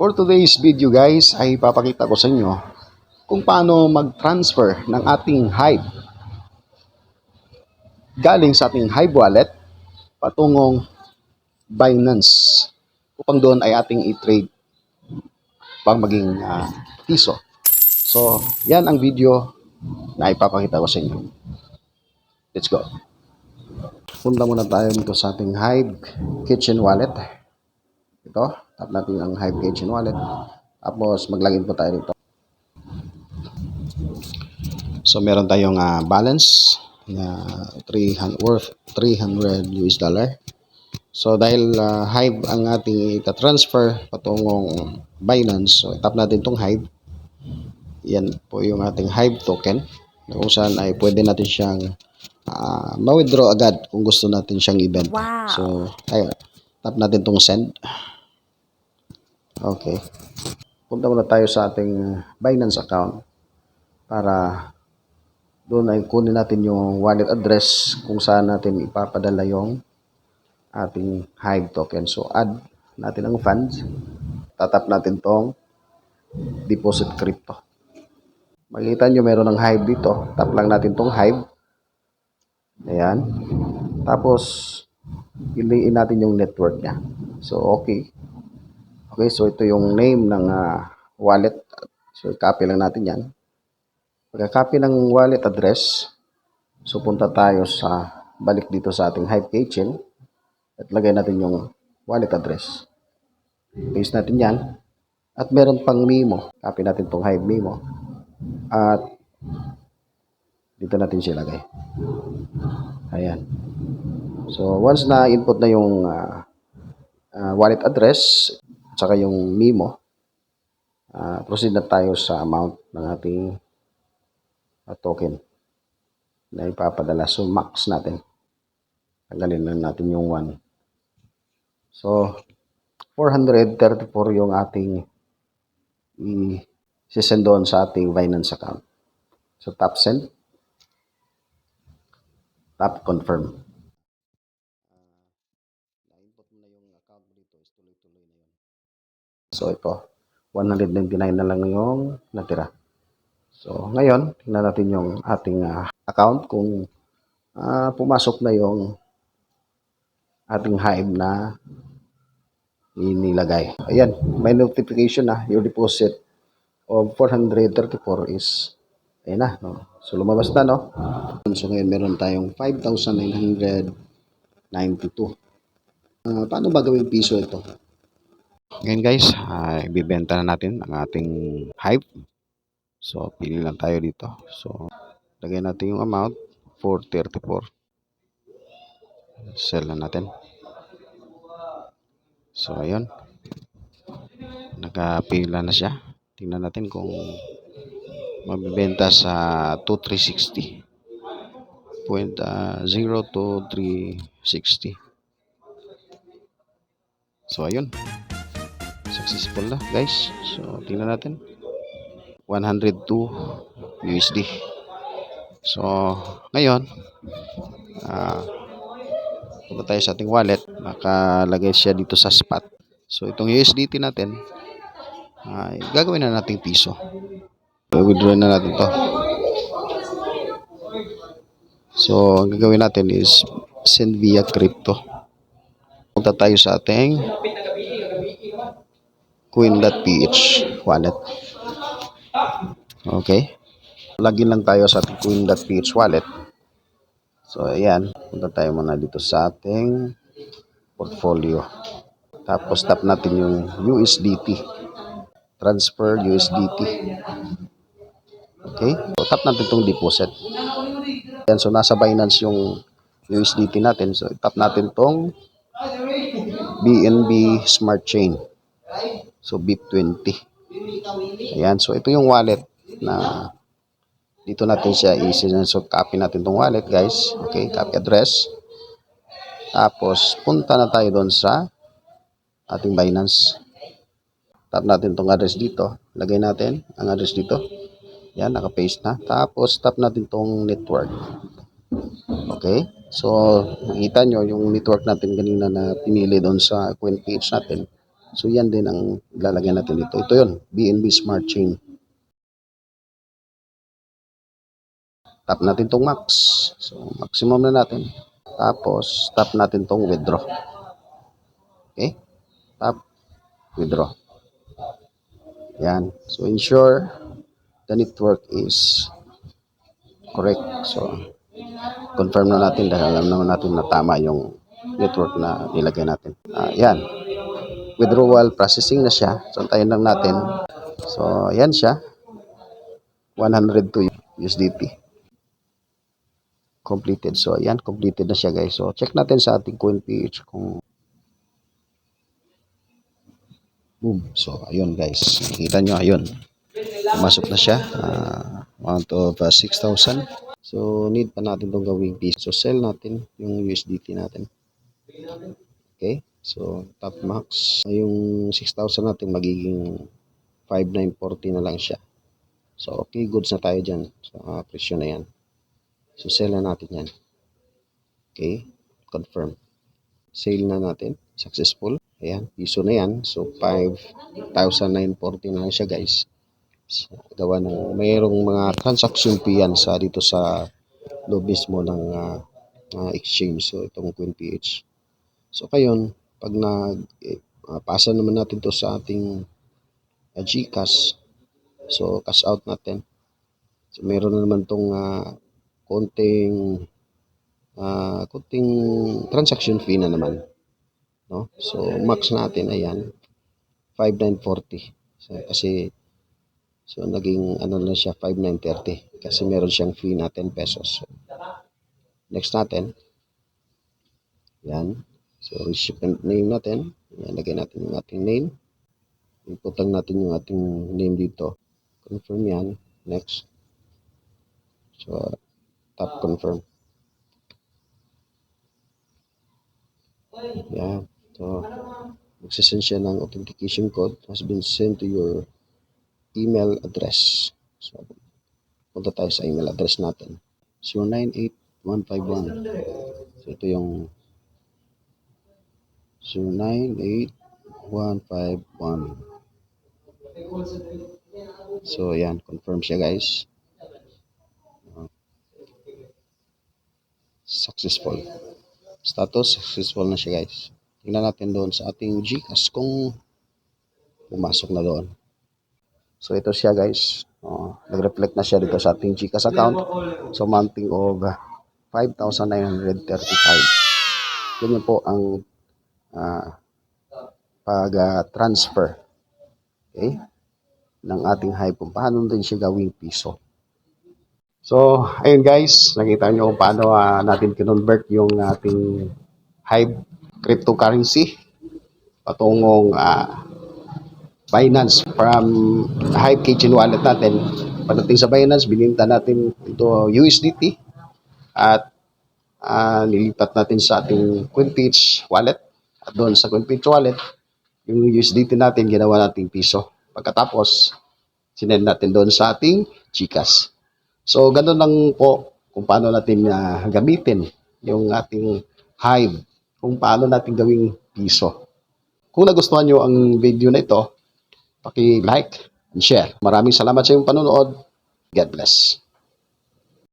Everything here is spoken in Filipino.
For today's video guys ay papakita ko sa inyo kung paano mag-transfer ng ating Hive galing sa ating Hive wallet patungong Binance upang doon ay ating i-trade pang maging piso. So, yan ang video na ipapakita ko sa inyo. Let's go. Punta muna tayo dito sa ating Hive Kitchen Wallet. Ito, tap natin ang Hive Kitchen Wallet. Tapos mag-login po tayo dito. So meron tayong balance na 300 worth 300 US dollar. So dahil Hive ang ating ita-transfer patungong Binance, so tap natin tong Hive. Yan po yung ating Hive token na kung saan ay pwede natin siyang ma-withdraw agad kung gusto natin siyang i-benta. Wow. So ayun, tap natin tong send. Okay. Punta muna tayo sa ating Binance account para doon ay kunin natin yung wallet address kung saan natin ipapadala yung ating Hive token. So, add natin ang funds. Tatap natin tong deposit crypto. Makikita nyo meron ng Hive dito. Tap lang natin tong Hive. Ayan. Tapos, piliin natin yung network niya. So, okay. Okay, so ito yung name ng wallet. So, copy lang natin yan. Pagka-copy ng wallet address, so punta tayo balik dito sa ating Hive Kitchen at lagay natin yung wallet address. Paste natin yan. At meron pang Memo. Copy natin tong Hive Memo. At dito natin siya lagay. Ayan. So once na input na yung wallet address at saka yung Memo, proceed na tayo sa amount ng ating token na ipapadala. So max natin. Tanggalin lang natin yung 1. So 434 yung ating i-send doon sa ating Binance account. So tap send. Tap confirm. Na-input mo na yung account mo dito. Tuloy-tuloy na yun. So ito, 199 na lang yung natira. So, ngayon, tingnan natin yung ating account kung pumasok na yung ating Hive na inilagay. Ayan, may notification na your deposit of 434 is, ayan na, no? So, lumabas na, no? So, ngayon meron tayong 5,992. Paano ba gawing piso ito? Ngayon guys, ibibenta na natin ang ating Hive. So, pili lang tayo dito. So, lagay natin yung amount, 434. Sell na natin. So, ayun. Nakapila na siya. Tingnan natin kung mabibenta sa 2,360. 0.0360. So, ayun. Successful na, guys. So, tingnan natin. 102 USD. So, ngayon, punta tayo sa ating wallet. Nakalagay siya dito sa spot. So, itong USDT natin, gagawin na nating piso. So, withdraw na natin to. So, ang gagawin natin is send via crypto. Punta tayo sa ating coin.ph wallet. Okay. Login lang tayo sa ating coin.ph wallet. So, ayan. Punta tayo muna dito sa ating portfolio. Tapos, tap natin yung USDT. Transfer USDT. Okay. So, tap natin itong deposit. Ayan. So, nasa Binance yung USDT natin. So, tap natin itong BNB Smart Chain. So, BIP20. Ayan. So, ito yung wallet na dito natin siya i-send. So, copy natin itong wallet, guys. Okay. Copy address. Tapos, punta na tayo doon sa ating Binance. Tap natin itong address dito. Lagay natin ang address dito. Yan, naka-paste na. Tapos, tap natin itong network. Okay. So, nakita nyo yung network natin kanina na pinili doon sa coin page natin. So yan din ang ilalagay natin dito. Ito yun, BNB Smart Chain. Tap natin tong max. So maximum na natin. Tapos tap natin tong withdraw. Okay? Tap, withdraw. Yan. So ensure the network is correct. So confirm na natin dahil alam naman natin na tama yung network na nilagay natin. Yan. Withdrawal processing na siya. So antayin lang natin. So yan siya. 102 USDT. Completed. So yan, completed na siya guys. So check natin sa ating CoinPH kung boom. So ayun guys. Nakita nyo, ayun. Pumasok na siya. Amount of 6,000. So need pa natin itong gawing piece. So sell natin yung USDT natin. Okay. So top max. Yung 6,000 natin magiging 5,940 na lang siya. So okay, goods na tayo dyan. So presyo na yan. So sell na natin yan. Okay. Confirm. Sale na natin. Successful. Ayan. Piso na yan. So 5,940 na lang siya guys. So, gawa ng mayroong mga transaction fee yan sa dito sa loob mismo ng exchange. So itong CoinPH. So kayon, pag pasa naman natin to sa ating GCash, so cash out natin. So meron na naman tong konting transaction fee na naman, no? So max natin ayan 5,940. So, so naging ano na siya 5,930 kasi meron siyang fee na 10 pesos. So, next natin. Yan. So recipient name natin. Yan, lagay natin yung ating name. Input lang natin yung ating name dito. Confirm yan. Next. So tap confirm. Yan. So magsisend siya ng authentication code has been sent to your email address. So punta tayo sa email address natin. 098151. So ito yung 098151. So yan, confirm siya guys. Successful. Status, successful na siya guys. Tingnan natin doon sa ating GCash kung pumasok na doon. So ito siya guys. Nag-reflect na siya dito sa ating GCash account. So amounting of 5,935. Ganyan po ang pag-transfer, okay, ng ating Hive. Paano din siya gawing piso. So, ayun guys, nakita nyo kung paano natin kinonvert yung ating Hive cryptocurrency patungong Binance from Hive Kitchen wallet natin. Pagdating sa Binance, bininta natin ito USDT at nilipat natin sa ating CoinPH wallet. At doon sa CoinPH wallet, yung USDT natin ginawa nating piso. Pagkatapos, sinend natin doon sa ating GCash. So, ganun lang po kung paano natin gamitin yung ating Hive, kung paano natin gawing piso. Kung nagustuhan nyo ang video na ito, paki-like and share. Maraming salamat sa iyong panonood. God bless.